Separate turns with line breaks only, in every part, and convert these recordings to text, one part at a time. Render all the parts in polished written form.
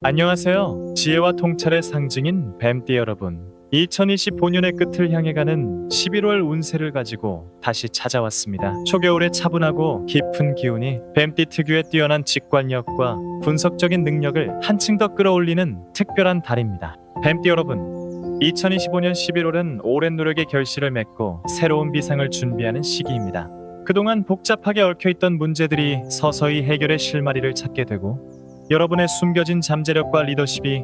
안녕하세요. 지혜와 통찰의 상징인 뱀띠 여러분. 2025년의 끝을 향해 가는 11월 운세를 가지고 다시 찾아왔습니다. 초겨울의 차분하고 깊은 기운이 뱀띠 특유의 뛰어난 직관력과 분석적인 능력을 한층 더 끌어올리는 특별한 달입니다. 뱀띠 여러분, 2025년 11월은 오랜 노력의 결실을 맺고 새로운 비상을 준비하는 시기입니다. 그동안 복잡하게 얽혀있던 문제들이 서서히 해결의 실마리를 찾게 되고 여러분의 숨겨진 잠재력과 리더십이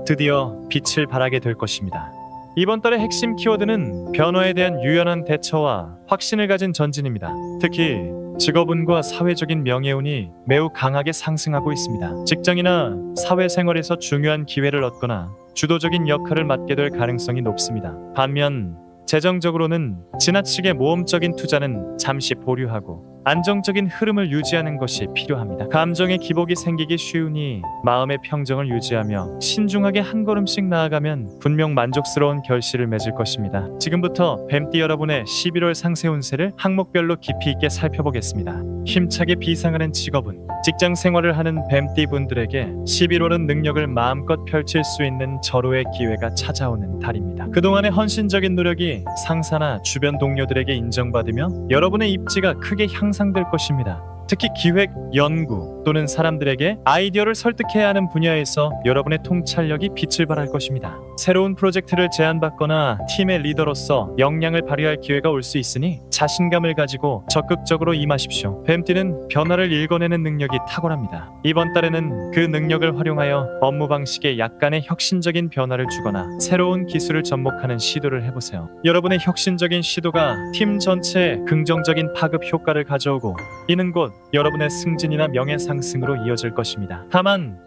드디어 빛을 발하게 될 것입니다. 이번 달의 핵심 키워드는 변화에 대한 유연한 대처와 확신을 가진 전진입니다. 특히 직업운과 사회적인 명예운이 매우 강하게 상승하고 있습니다. 직장이나 사회생활에서 중요한 기회를 얻거나 주도적인 역할을 맡게 될 가능성이 높습니다. 반면 재정적으로는 지나치게 모험적인 투자는 잠시 보류하고 안정적인 흐름을 유지하는 것이 필요합니다. 감정의 기복이 생기기 쉬우니 마음의 평정을 유지하며 신중하게 한 걸음씩 나아가면 분명 만족스러운 결실을 맺을 것입니다. 지금부터 뱀띠 여러분의 11월 상세 운세를 항목별로 깊이 있게 살펴보겠습니다. 힘차게 비상하는 직업운. 직장 생활을 하는 뱀띠 분들에게 11월은 능력을 마음껏 펼칠 수 있는 절호의 기회가 찾아오는 달입니다. 그동안의 헌신적인 노력이 상사나 주변 동료들에게 인정받으며 여러분의 입지가 크게 향상될 것입니다. 특히 기획, 연구 또는 사람들에게 아이디어를 설득해야 하는 분야에서 여러분의 통찰력이 빛을 발할 것입니다. 새로운 프로젝트를 제안받거나 팀의 리더로서 역량을 발휘할 기회가 올 수 있으니 자신감을 가지고 적극적으로 임하십시오. 뱀띠는 변화를 읽어내는 능력이 탁월합니다. 이번 달에는 그 능력을 활용하여 업무 방식에 약간의 혁신적인 변화를 주거나 새로운 기술을 접목하는 시도를 해보세요. 여러분의 혁신적인 시도가 팀 전체에 긍정적인 파급 효과를 가져오고 이는 곧 여러분의 승진이나 명예 상승으로 이어질 것입니다. 다만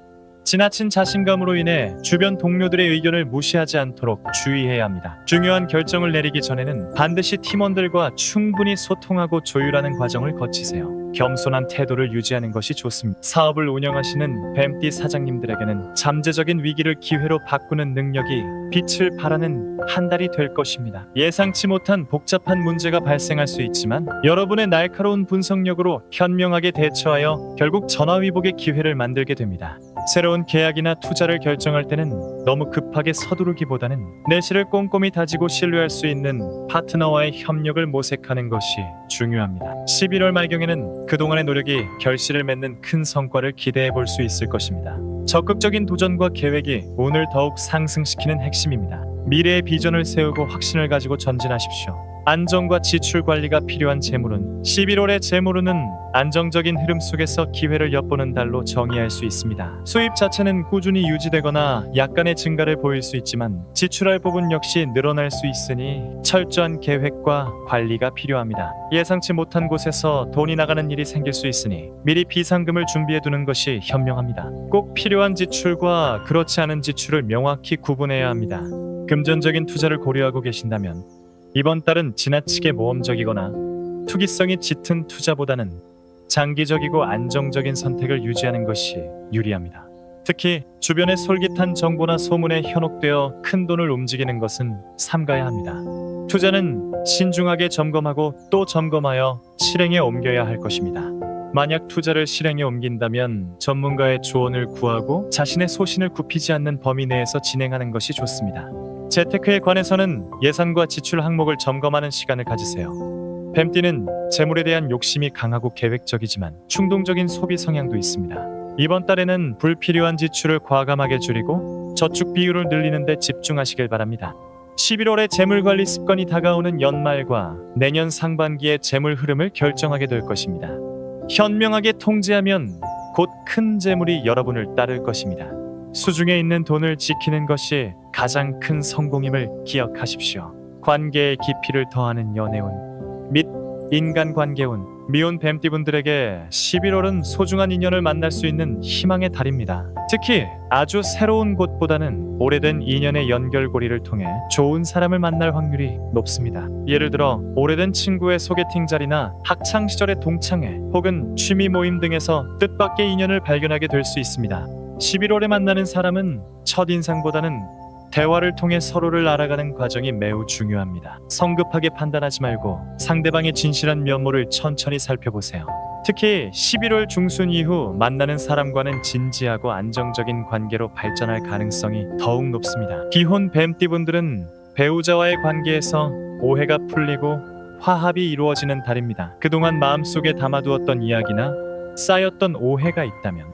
지나친 자신감으로 인해 주변 동료들의 의견을 무시하지 않도록 주의해야 합니다. 중요한 결정을 내리기 전에는 반드시 팀원들과 충분히 소통하고 조율하는 과정을 거치세요. 겸손한 태도를 유지하는 것이 좋습니다. 사업을 운영하시는 뱀띠 사장님들에게는 잠재적인 위기를 기회로 바꾸는 능력이 빛을 발하는 한 달이 될 것입니다. 예상치 못한 복잡한 문제가 발생할 수 있지만 여러분의 날카로운 분석력으로 현명하게 대처하여 결국 전화위복의 기회를 만들게 됩니다. 새로운 계약이나 투자를 결정할 때는 너무 급하게 서두르기보다는 내실을 꼼꼼히 다지고 신뢰할 수 있는 파트너와의 협력을 모색하는 것이 중요합니다. 11월 말경에는 그동안의 노력이 결실을 맺는 큰 성과를 기대해 볼 수 있을 것입니다. 적극적인 도전과 계획이 운을 더욱 상승시키는 핵심입니다. 미래의 비전을 세우고 확신을 가지고 전진하십시오. 안정과 지출 관리가 필요한 재물운. 11월의 재물운은 안정적인 흐름 속에서 기회를 엿보는 달로 정의할 수 있습니다. 수입 자체는 꾸준히 유지되거나 약간의 증가를 보일 수 있지만 지출할 부분 역시 늘어날 수 있으니 철저한 계획과 관리가 필요합니다. 예상치 못한 곳에서 돈이 나가는 일이 생길 수 있으니 미리 비상금을 준비해 두는 것이 현명합니다. 꼭 필요한 지출과 그렇지 않은 지출을 명확히 구분해야 합니다. 금전적인 투자를 고려하고 계신다면 이번 달은 지나치게 모험적이거나 투기성이 짙은 투자보다는 장기적이고 안정적인 선택을 유지하는 것이 유리합니다. 특히 주변의 솔깃한 정보나 소문에 현혹되어 큰 돈을 움직이는 것은 삼가야 합니다. 투자는 신중하게 점검하고 또 점검하여 실행에 옮겨야 할 것입니다. 만약 투자를 실행에 옮긴다면 전문가의 조언을 구하고 자신의 소신을 굽히지 않는 범위 내에서 진행하는 것이 좋습니다. 재테크에 관해서는 예산과 지출 항목을 점검하는 시간을 가지세요. 뱀띠는 재물에 대한 욕심이 강하고 계획적이지만 충동적인 소비 성향도 있습니다. 이번 달에는 불필요한 지출을 과감하게 줄이고 저축 비율을 늘리는 데 집중하시길 바랍니다. 11월에 재물관리 습관이 다가오는 연말과 내년 상반기의 재물 흐름을 결정하게 될 것입니다. 현명하게 통제하면 곧 큰 재물이 여러분을 따를 것입니다. 수중에 있는 돈을 지키는 것이 가장 큰 성공임을 기억하십시오. 관계의 깊이를 더하는 연애운 및 인간관계운. 미혼 뱀띠분들에게 11월은 소중한 인연을 만날 수 있는 희망의 달입니다. 특히 아주 새로운 곳보다는 오래된 인연의 연결고리를 통해 좋은 사람을 만날 확률이 높습니다. 예를 들어 오래된 친구의 소개팅 자리나 학창시절의 동창회 혹은 취미 모임 등에서 뜻밖의 인연을 발견하게 될 수 있습니다. 11월에 만나는 사람은 첫인상보다는 대화를 통해 서로를 알아가는 과정이 매우 중요합니다. 성급하게 판단하지 말고 상대방의 진실한 면모를 천천히 살펴보세요. 특히 11월 중순 이후 만나는 사람과는 진지하고 안정적인 관계로 발전할 가능성이 더욱 높습니다. 기혼 뱀띠분들은 배우자와의 관계에서 오해가 풀리고 화합이 이루어지는 달입니다. 그동안 마음속에 담아두었던 이야기나 쌓였던 오해가 있다면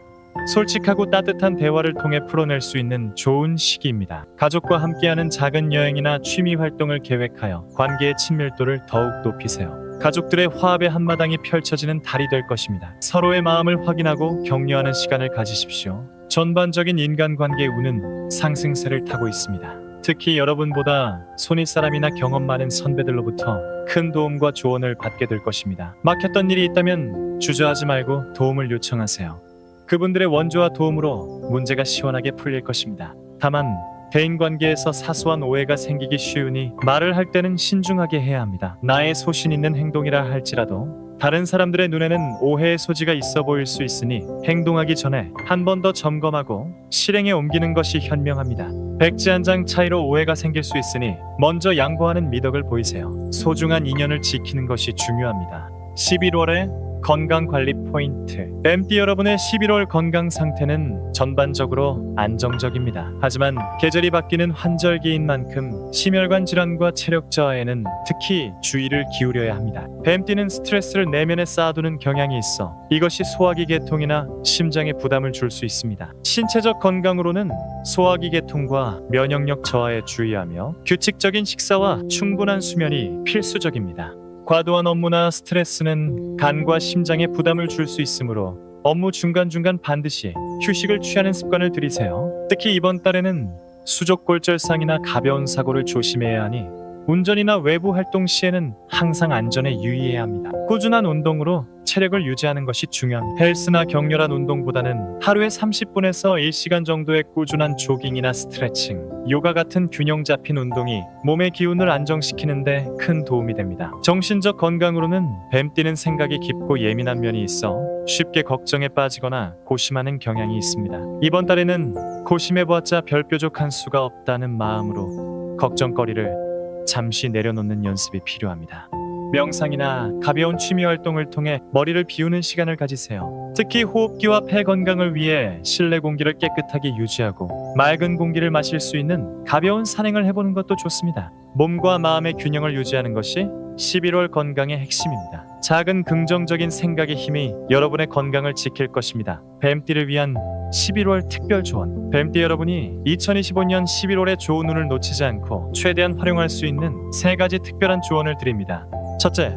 솔직하고 따뜻한 대화를 통해 풀어낼 수 있는 좋은 시기입니다. 가족과 함께하는 작은 여행이나 취미 활동을 계획하여 관계의 친밀도를 더욱 높이세요. 가족들의 화합의 한마당이 펼쳐지는 달이 될 것입니다. 서로의 마음을 확인하고 격려하는 시간을 가지십시오. 전반적인 인간관계 운은 상승세를 타고 있습니다. 특히 여러분보다 손윗사람이나 경험 많은 선배들로부터 큰 도움과 조언을 받게 될 것입니다. 막혔던 일이 있다면 주저하지 말고 도움을 요청하세요. 그분들의 원조와 도움으로 문제가 시원하게 풀릴 것입니다. 다만 대인관계에서 사소한 오해가 생기기 쉬우니 말을 할 때는 신중하게 해야 합니다. 나의 소신 있는 행동이라 할지라도 다른 사람들의 눈에는 오해의 소지가 있어 보일 수 있으니 행동하기 전에 한 번 더 점검하고 실행에 옮기는 것이 현명합니다. 백지 한 장 차이로 오해가 생길 수 있으니 먼저 양보하는 미덕을 보이세요. 소중한 인연을 지키는 것이 중요합니다. 11월에 건강관리 포인트. 뱀띠 여러분의 11월 건강 상태는 전반적으로 안정적입니다. 하지만 계절이 바뀌는 환절기인 만큼 심혈관 질환과 체력 저하에는 특히 주의를 기울여야 합니다. 뱀띠는 스트레스를 내면에 쌓아두는 경향이 있어 이것이 소화기 계통이나 심장에 부담을 줄 수 있습니다. 신체적 건강으로는 소화기 계통과 면역력 저하에 주의하며 규칙적인 식사와 충분한 수면이 필수적입니다. 과도한 업무나 스트레스는 간과 심장에 부담을 줄 수 있으므로 업무 중간중간 반드시 휴식을 취하는 습관을 들이세요. 특히 이번 달에는 수족골절상이나 가벼운 사고를 조심해야 하니 운전이나 외부 활동 시에는 항상 안전에 유의해야 합니다. 꾸준한 운동으로 체력을 유지하는 것이 중요합니다. 헬스나 격렬한 운동보다는 하루에 30분에서 1시간 정도의 꾸준한 조깅이나 스트레칭, 요가 같은 균형 잡힌 운동이 몸의 기운을 안정시키는데 큰 도움이 됩니다. 정신적 건강으로는 뱀띠는 생각이 깊고 예민한 면이 있어 쉽게 걱정에 빠지거나 고심하는 경향이 있습니다. 이번 달에는 고심해보았자 별 뾰족한 수가 없다는 마음으로 걱정거리를 잠시 내려놓는 연습이 필요합니다. 명상이나 가벼운 취미 활동을 통해 머리를 비우는 시간을 가지세요. 특히 호흡기와 폐 건강을 위해 실내 공기를 깨끗하게 유지하고 맑은 공기를 마실 수 있는 가벼운 산행을 해보는 것도 좋습니다. 몸과 마음의 균형을 유지하는 것이 11월 건강의 핵심입니다. 작은 긍정적인 생각의 힘이 여러분의 건강을 지킬 것입니다. 뱀띠를 위한 11월 특별 조언. 뱀띠 여러분이 2025년 11월에 좋은 운을 놓치지 않고 최대한 활용할 수 있는 3가지 특별한 조언을 드립니다. 첫째,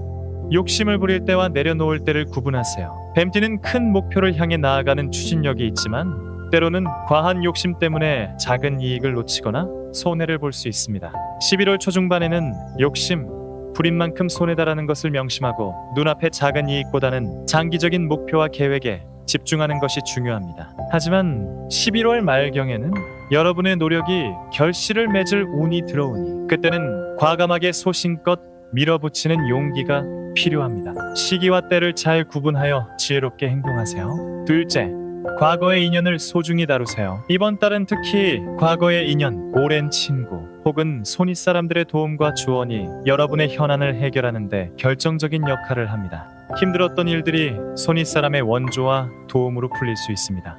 욕심을 부릴 때와 내려놓을 때를 구분하세요. 뱀띠는 큰 목표를 향해 나아가는 추진력이 있지만 때로는 과한 욕심 때문에 작은 이익을 놓치거나 손해를 볼 수 있습니다. 11월 초중반에는 욕심, 부린 만큼 손해다라는 것을 명심하고 눈앞의 작은 이익보다는 장기적인 목표와 계획에 집중하는 것이 중요합니다. 하지만 11월 말경에는 여러분의 노력이 결실을 맺을 운이 들어오니 그때는 과감하게 소신껏 밀어붙이는 용기가 필요합니다. 시기와 때를 잘 구분하여 지혜롭게 행동하세요. 둘째, 과거의 인연을 소중히 다루세요. 이번 달은 특히 과거의 인연, 오랜 친구 혹은 손윗사람들의 도움과 조언이 여러분의 현안을 해결하는 데 결정적인 역할을 합니다. 힘들었던 일들이 손윗사람의 원조와 도움으로 풀릴 수 있습니다.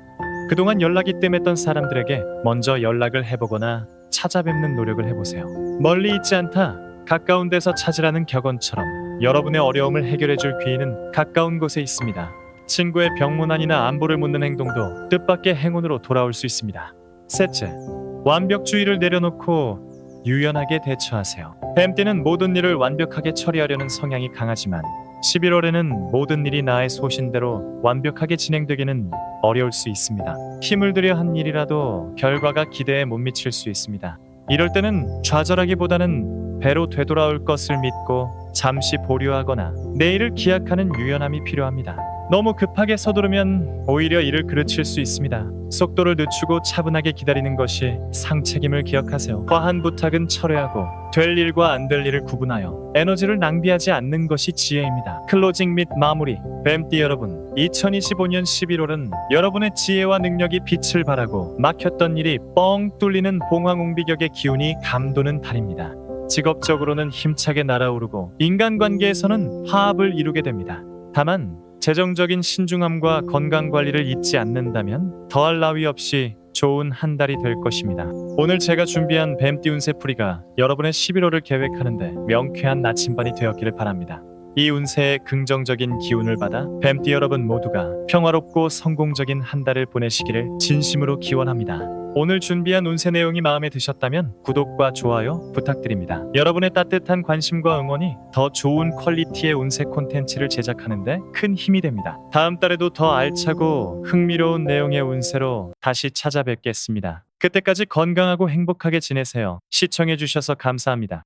그동안 연락이 뜸했던 사람들에게 먼저 연락을 해보거나 찾아뵙는 노력을 해보세요. 멀리 있지 않다, 가까운 데서 찾으라는 격언처럼 여러분의 어려움을 해결해줄 귀인은 가까운 곳에 있습니다. 친구의 병문안이나 안부를 묻는 행동도 뜻밖의 행운으로 돌아올 수 있습니다. 셋째, 완벽주의를 내려놓고 유연하게 대처하세요. 뱀띠는 모든 일을 완벽하게 처리하려는 성향이 강하지만 11월에는 모든 일이 나의 소신대로 완벽하게 진행되기는 어려울 수 있습니다. 힘을 들여 한 일이라도 결과가 기대에 못 미칠 수 있습니다. 이럴 때는 좌절하기보다는 배로 되돌아올 것을 믿고 잠시 보류하거나 내일을 기약하는 유연함이 필요합니다. 너무 급하게 서두르면 오히려 일을 그르칠 수 있습니다. 속도를 늦추고 차분하게 기다리는 것이 상책임을 기억하세요. 과한 부탁은 철회하고 될 일과 안 될 일을 구분하여 에너지를 낭비하지 않는 것이 지혜입니다. 클로징 및 마무리. 뱀띠 여러분, 2025년 11월은 여러분의 지혜와 능력이 빛을 발하고 막혔던 일이 뻥 뚫리는 봉황옹비격의 기운이 감도는 달입니다. 직업적으로는 힘차게 날아오르고 인간관계에서는 화합을 이루게 됩니다. 다만 재정적인 신중함과 건강 관리를 잊지 않는다면 더할 나위 없이 좋은 한 달이 될 것입니다. 오늘 제가 준비한 뱀띠 운세풀이가 여러분의 11월을 계획하는데 명쾌한 나침반이 되었기를 바랍니다. 이 운세의 긍정적인 기운을 받아 뱀띠 여러분 모두가 평화롭고 성공적인 한 달을 보내시기를 진심으로 기원합니다. 오늘 준비한 운세 내용이 마음에 드셨다면 구독과 좋아요 부탁드립니다. 여러분의 따뜻한 관심과 응원이 더 좋은 퀄리티의 운세 콘텐츠를 제작하는데 큰 힘이 됩니다. 다음 달에도 더 알차고 흥미로운 내용의 운세로 다시 찾아뵙겠습니다. 그때까지 건강하고 행복하게 지내세요. 시청해주셔서 감사합니다.